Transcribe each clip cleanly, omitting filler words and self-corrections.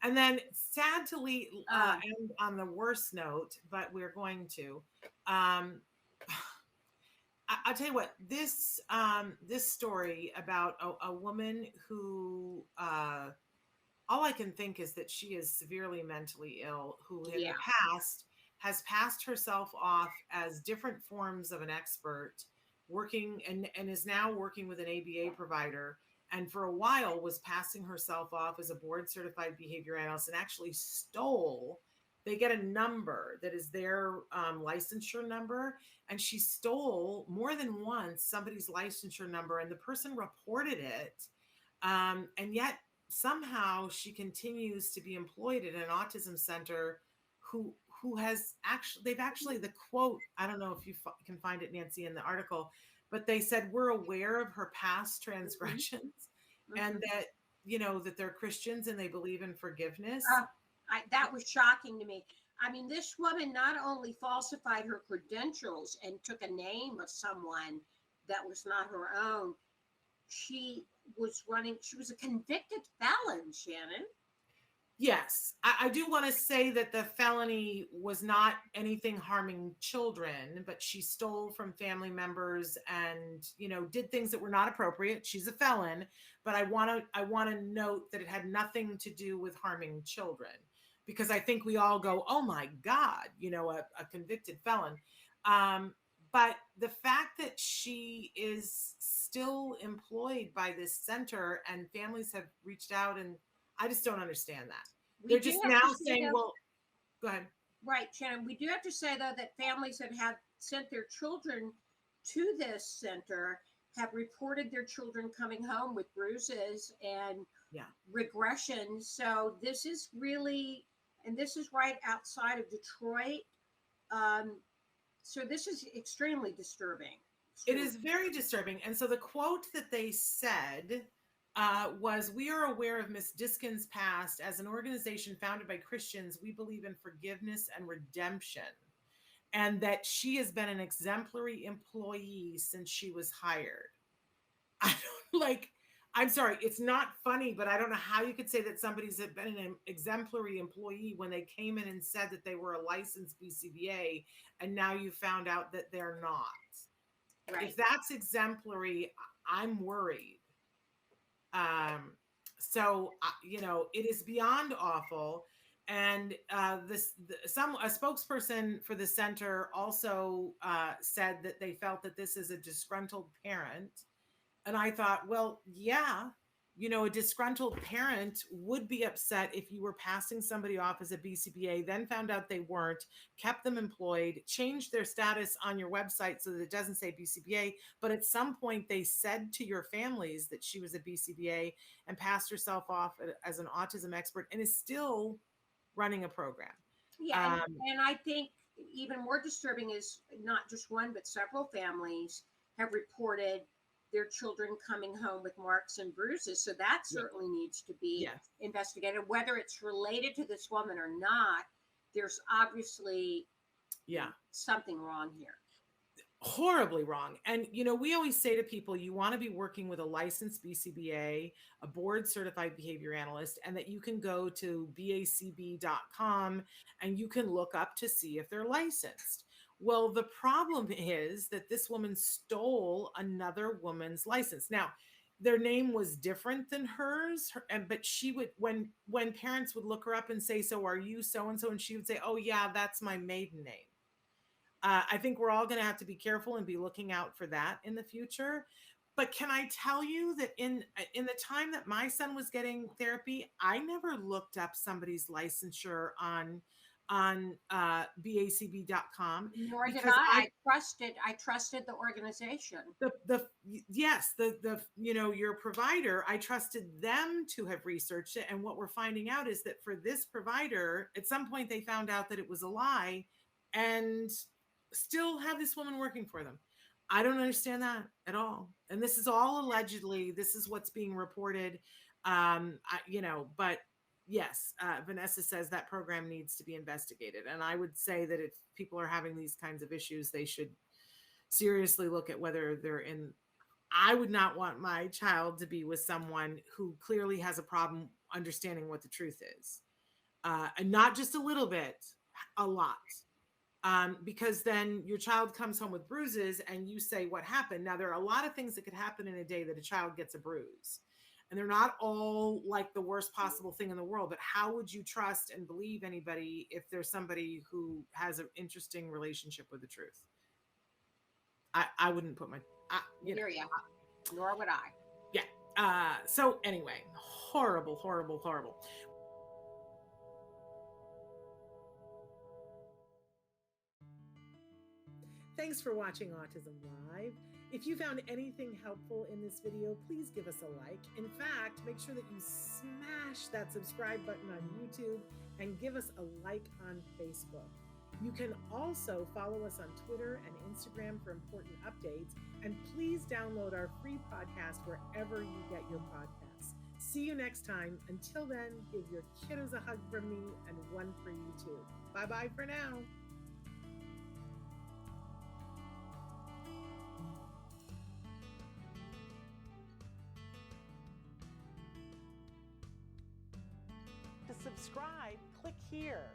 And then sad to end on the worst note, but we're going to. Um, I'll tell you what, this story about a woman who all I can think is that she is severely mentally ill, who in the Yeah. past has passed herself off as different forms of an expert, working and is now working with an ABA provider, and for a while was passing herself off as a board certified behavior analyst and actually stole. They get a number that is their licensure number, and she stole more than once somebody's licensure number, and the person reported it. And yet somehow she continues to be employed at an autism center who has actually, they've actually, the quote, I don't know if you can find it, Nancy, in the article, but they said, we're aware of her past transgressions and that, you know, that they're Christians and they believe in forgiveness. That was shocking to me. I mean, this woman not only falsified her credentials and took a name of someone that was not her own, she was a convicted felon, Shannon. Yes, I do want to say that the felony was not anything harming children, but she stole from family members and, you know, did things that were not appropriate. She's a felon, but I want to note that it had nothing to do with harming children, because I think we all go, oh my God, you know, a convicted felon. But the fact that she is still employed by this center and families have reached out, and I just don't understand that. They're just now saying, well, go ahead. Right, Shannon. We do have to say, though, that families that have sent their children to this center have reported their children coming home with bruises and regression. So this is really, and this is right outside of Detroit. So this is extremely disturbing. It is very disturbing. And so the quote that they said was, we are aware of Miss Diskin's past. As an organization founded by Christians, we believe in forgiveness and redemption, and that she has been an exemplary employee since she was hired. I don't like, I'm sorry, it's not funny, but I don't know how you could say that somebody's been an exemplary employee when they came in and said that they were a licensed BCBA, and now you found out that they're not. Right. If that's exemplary, I'm worried. So, you know, it is beyond awful. And a spokesperson for the center also said that they felt that this is a disgruntled parent. And I thought, well, yeah, you know, a disgruntled parent would be upset if you were passing somebody off as a BCBA, then found out they weren't, kept them employed, changed their status on your website so that it doesn't say BCBA. But at some point they said to your families that she was a BCBA and passed herself off as an autism expert and is still running a program. Yeah. And I think even more disturbing is not just one, but several families have reported their children coming home with marks and bruises. So that certainly needs to be investigated. Whether it's related to this woman or not, there's obviously something wrong here. Horribly wrong. And, you know, we always say to people, you want to be working with a licensed BCBA, a board certified behavior analyst, and that you can go to bacb.com and you can look up to see if they're licensed. Well, the problem is that this woman stole another woman's license. Now, their name was different than hers, but she would, when parents would look her up and say, so are you so-and-so? And she would say, oh yeah, that's my maiden name. I think we're all going to have to be careful and be looking out for that in the future. But can I tell you that in the time that my son was getting therapy, I never looked up somebody's licensure on bacb.com. Nor did I. I trusted the organization. The you know, your provider, I trusted them to have researched it. And what we're finding out is that for this provider, at some point they found out that it was a lie and still have this woman working for them. I don't understand that at all. And this is all allegedly, this is what's being reported. You know, but yes, Vanessa says that program needs to be investigated. And I would say that if people are having these kinds of issues, they should seriously look at whether they're in. I would not want my child to be with someone who clearly has a problem understanding what the truth is. and not just a little bit, a lot. Because then your child comes home with bruises and you say, what happened? Now, there are a lot of things that could happen in a day that a child gets a bruise. And they're not all like the worst possible thing in the world, but how would you trust and believe anybody if there's somebody who has an interesting relationship with the truth? I wouldn't put my, Hear ya. Nor would I. Yeah. So anyway, horrible, horrible, horrible. Thanks for watching Autism Live. If you found anything helpful in this video, please give us a like. In fact, make sure that you smash that subscribe button on YouTube and give us a like on Facebook. You can also follow us on Twitter and Instagram for important updates. And please download our free podcast wherever you get your podcasts. See you next time. Until then, give your kiddos a hug from me and one for you too. Bye-bye for now. To subscribe, click here.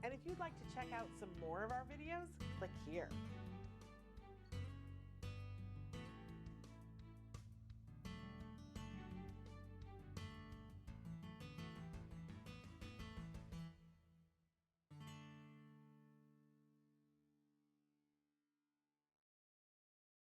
And if you'd like to check out some more of our videos, click here.